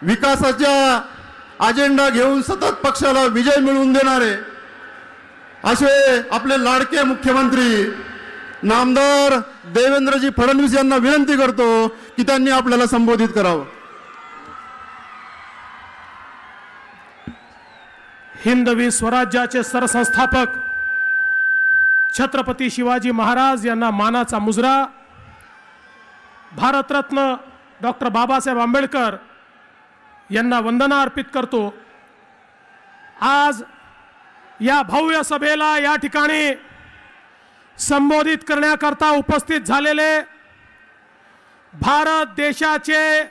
विकासाच्या अजेंडा घेऊन सतत पक्षाला विजय मिळवून देणारे असे आपले लाडके मुख्यमंत्री नामदार देवेंद्रजी फडणवीस यांना विनंती करतो की त्यांनी आपल्याला संबोधित करावं। हिंदवी स्वराज्याचे सरसंस्थापक छत्रपती शिवाजी महाराज यांना मानाचा मुजरा भारतरत्न डॉक्टर बाबासाहेब आंबेडकर यांना वंदना अर्पित करतो। आज या भव्य सभेला या ठिकाणी संबोधित करण्याकरता उपस्थित झालेले भारत देशाचे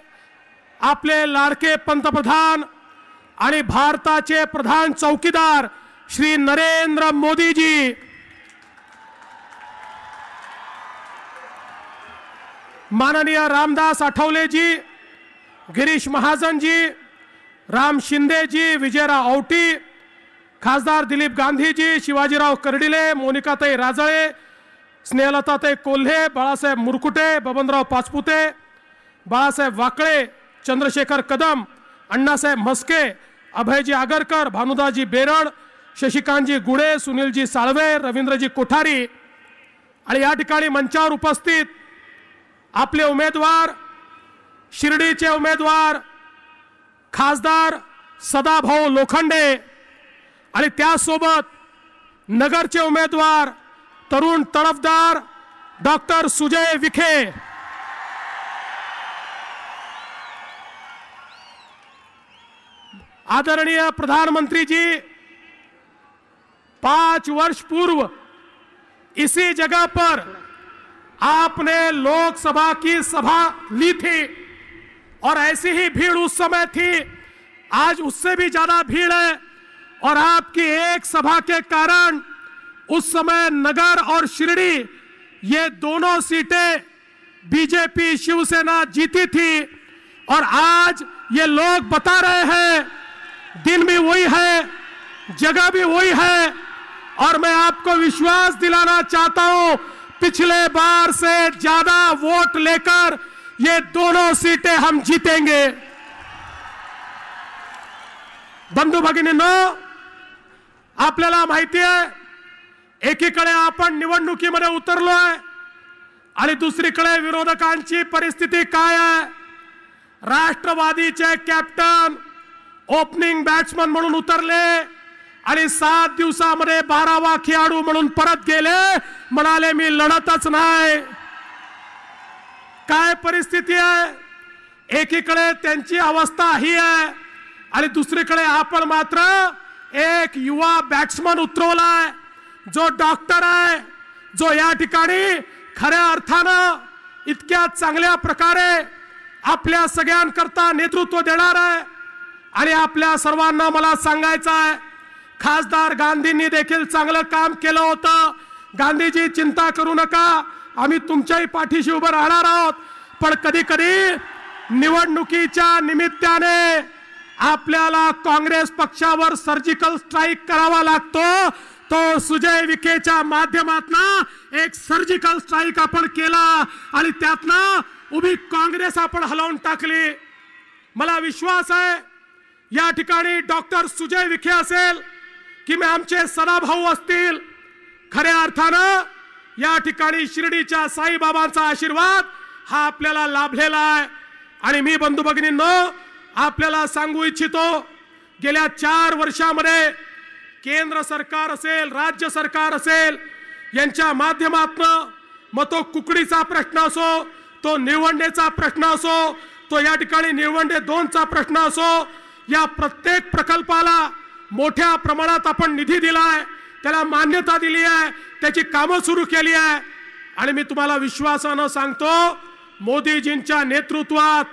आपले लाडके पंतप्रधान आणि भारताचे प्रधान चौकीदार श्री नरेंद्र मोदीजी, माननीय रामदास आठवलेजी, गिरीश महाजनजी, राम शिंदेजी, विजयराव औटी, खासदार दिलीप गांधीजी, शिवाजीराव कर्डिले, मोनिकाताई राजळे, स्नेहलताताई कोल्हे, बाळासाहेब मुरकुटे, बबनराव पाचपुते, बाळासाहेब वाकळे, चंद्रशेखर कदम, अण्णासाहेब म्हस्के, अभयजी आगरकर, भानुदाजी बेरड, शशिकांतजी गुडे, सुनीलजी साळवे, रवींद्रजी कोठारी आणि या ठिकाणी मंचावर उपस्थित आपले उमेदवार, शिर्डीचे उमेदवार खासदार सदाभाऊ लोखंडे आणि त्यासोबत नगरचे उमेदवार तरुण तडफदार डॉक्टर सुजय विखे, आदरणीय प्रधानमंत्री जी, 5 वर्ष पूर्व इसी जगह पर आपने लोकसभा की सभा ली थी और ऐसी ही भीड़ उस समय थी, आज उससे भी ज्यादा भीड़ है और आपकी एक सभा के कारण उस समय नगर और शिरडी ये दोनों सीटें बीजेपी शिवसेना जीती थी और आज ये लोग बता रहे हैं दिन भी वही है, जगह भी वही है और मैं आपको विश्वास दिलाना चाहता हूं पिछले बार से ज्यादा वोट लेकर ये दोनों सीटें हम जीतेंगे। बंधू भगिनींनो, आपल्याला माहिती आहे एकीकडे आपण निवडणुकीमध्ये उतरलोय आणि दुसरीकडे विरोधकांची परिस्थिती काय आहे। राष्ट्रवादीचे कॅप्टन ओपनिंग बॅट्समन म्हणून उतरले आणि 7 दिवसामध्ये 12वा खेळाडू म्हणून परत गेले, म्हणाले मी लढतच नाही। काय परिस्थिती आहे, एकीकडे त्यांची अवस्था ही आहे आणि दुसरीकडे आपण मात्र एक युवा बॅट्समन उतरवलाय जो डॉक्टर आहे, जो या ठिकाणी खऱ्या अर्थानं इतक्या चांगल्या प्रकारे आपल्या सगळ्यांकरता नेतृत्व देणार आहे। आणि आपल्या सर्वांना मला सांगायचं आहे, खासदार गांधींनी देखील चांगलं काम केलं होतं। गांधीजी चिंता करू नका, आम्ही तुमच्याही पाठीशी उभं राहणार आहोत, पण कधी कधी निवडणुकीच्या निमित्ताने आपल्याला काँग्रेस पक्षावर सर्जिकल स्ट्राइक करावा लागतो। तो सुजय विखेच्या माध्यमातून एक सर्जिकल स्ट्राइक आपण केला आणि त्यातनं उभी काँग्रेस आपण हलवून टाकली। मला विश्वास आहे या ठिकाणी डॉक्टर सुजय विखे असेल की मी आमचे सदाभाऊ असतील, खऱ्या अर्थानं या ठिकाणी शिर्डीच्या साईबाबांचा आशीर्वाद हा आपल्याला लाभलेला आहे। आणि मी बंधू भगिनींनो आपल्याला सांगू इच्छितो, गेल्या 4 वर्षामध्ये केंद्र सरकार असेल, राज्य सरकार असेल, यांच्या माध्यमातून मग तो कुकडीचा प्रश्न असो, तो निवडणेचा प्रश्न असो, तो या ठिकाणी निवडणे 2चा प्रश्न असो, या प्रत्येक प्रकल्पाला मोठ्या प्रमाणात आपण निधी दिलाय, त्याला मान्यता दिली आहे, त्याची कामं सुरू केली आहे। आणि मी तुम्हाला विश्वासानं सांगतो, मोदीजींच्या नेतृत्वात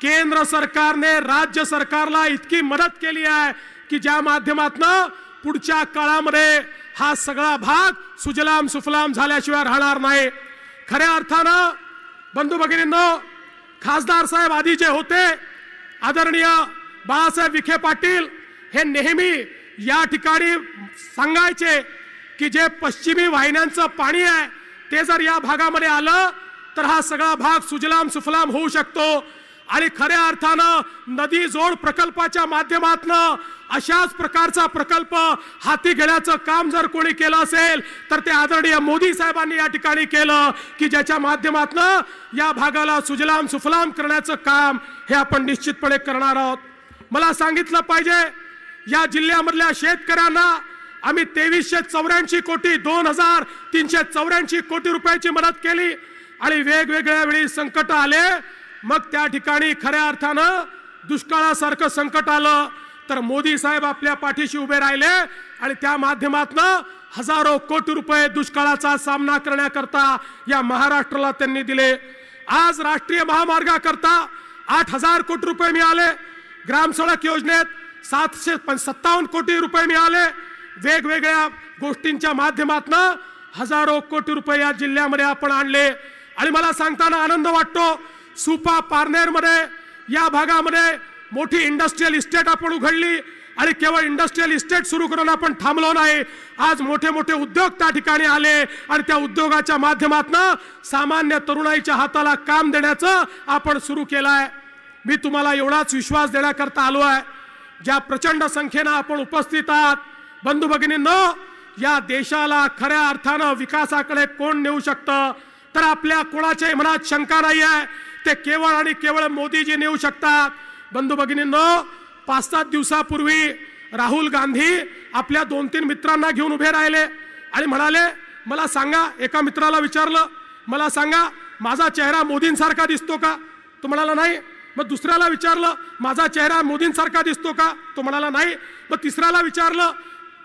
केंद्र सरकारने राज्य सरकारला इतकी मदत केली आहे की ज्या माध्यमातून पुढच्या काळामध्ये हा सगळा भाग सुजलाम सुफलाम झाल्याशिवाय राहणार नाही। खऱ्या अर्थानं बंधू भगिनींनो, खासदार साहेब आधी जे होते आदरणीय बाळासाहेब विखे पाटील, हे नेहमी या ठिकाणी सांगायचे की जे पश्चिमी वाहिन्यांचं पाणी आहे ते जर या भागामध्ये आलं तर हा सगळा भाग सुजलाम सुफलाम होऊ शकतो। आणि खऱ्या अर्थानं नदी जोड प्रकल्पाच्या माध्यमातून अशाच प्रकारचा प्रकल्प हाती घेण्याचं काम जर कोणी केलं असेल तर ते आदरणीय मोदी साहेबांनी या ठिकाणी केलं की ज्याच्या माध्यमातून या भागाला सुजलाम सुफलाम करण्याचं काम हे आपण निश्चितपणे करणार आहोत। मला सांगितलं पाहिजे या जिल्ह्यामधल्या शेतकऱ्यांना आम्ही 2384 कोटी 2384 कोटी रुपयाची मदत केली आणि वेगवेगळ्या वेळी संकट आले, मग त्या ठिकाणी खऱ्या अर्थानं दुष्काळासारखं संकट आलं तर मोदी साहेब आपल्या पाठीशी उभे राहिले आणि त्या माध्यमातून हजारो कोटी रुपये दुष्काळाचा सामना करण्याकरता या महाराष्ट्राला त्यांनी दिले। आज राष्ट्रीय महामार्गाकरता 8000 कोटी रुपये मिळाले, ग्राम सडक योजनेत 757 कोटी रुपये मिळाले, वेगवेगळ्या गोष्टींच्या माध्यमातून हजारो कोटी रुपये या जिल्ह्यामध्ये आपण आणले। आणि मला सांगताना आनंद वाटतो सुपा पारनेर मध्ये या भागामध्ये मोठी इंडस्ट्रियल इस्टेट आपण उघडली आणि केवळ इंडस्ट्रियल इस्टेट सुरू करून आपण थांबलो नाही, आज मोठे मोठे उद्योग त्या ठिकाणी आले आणि त्या उद्योगाच्या माध्यमातून सामान्य तरुणाईच्या हाताला काम देण्याचं आपण सुरू केलं आहे। मी तुम्हाला एवढाच विश्वास देण्याकरता आलो आहे, ज्या प्रचंड संख्येनं आपण उपस्थित आहात बंधू भगिनींनो, या देशाला खऱ्या अर्थानं विकासाकडे कोण नेऊ शकतं तर आपल्या कोणाच्याही मनात शंका नाही आहे, ते केवळ आणि केवळ मोदीजी नेऊ शकतात। बंधू भगिनींनो, 5-7 दिवसापूर्वी राहुल गांधी आपल्या 2-3 मित्रांना घेऊन उभे राहिले आणि म्हणाले मला सांगा, एका मित्राला विचारलं मला सांगा माझा चेहरा मोदींसारखा दिसतो का, तो म्हणाला नाही। मग दुसऱ्याला विचारलं माझा चेहरा मोदींसारखा दिसतो का, तो म्हणाला नाही। मग तिसऱ्याला विचारलं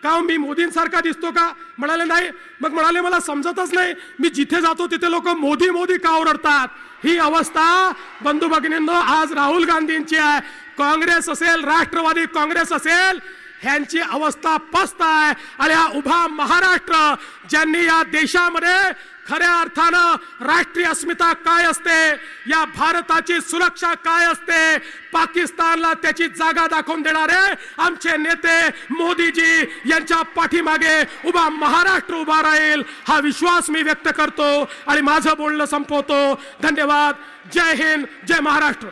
का मी मोदींसारखा दिसतो का, म्हणाले नाही। मग म्हणाले मला समजतच नाही, मी जिथे जातो तिथे लोक मोदी मोदी का ओरडतात। ही अवस्था बंधू भगिनींनो आज राहुल गांधींची आहे, काँग्रेस असेल राष्ट्रवादी काँग्रेस असेल ह्यांची अवस्था पस्त आहे। आणि हा उभा महाराष्ट्र ज्यांनी या देशामध्ये खऱ्या अर्थानं राष्ट्रीय अस्मिता काय असते, या भारताची सुरक्षा काय असते, पाकिस्तानला त्याची जागा दाखवून देणारे आमचे नेते मोदीजी यांच्या पाठीमागे उभा महाराष्ट्र उभा राहील हा विश्वास मी व्यक्त करतो आणि माझं बोलणं संपवतो। धन्यवाद। जय हिंद, जय महाराष्ट्र।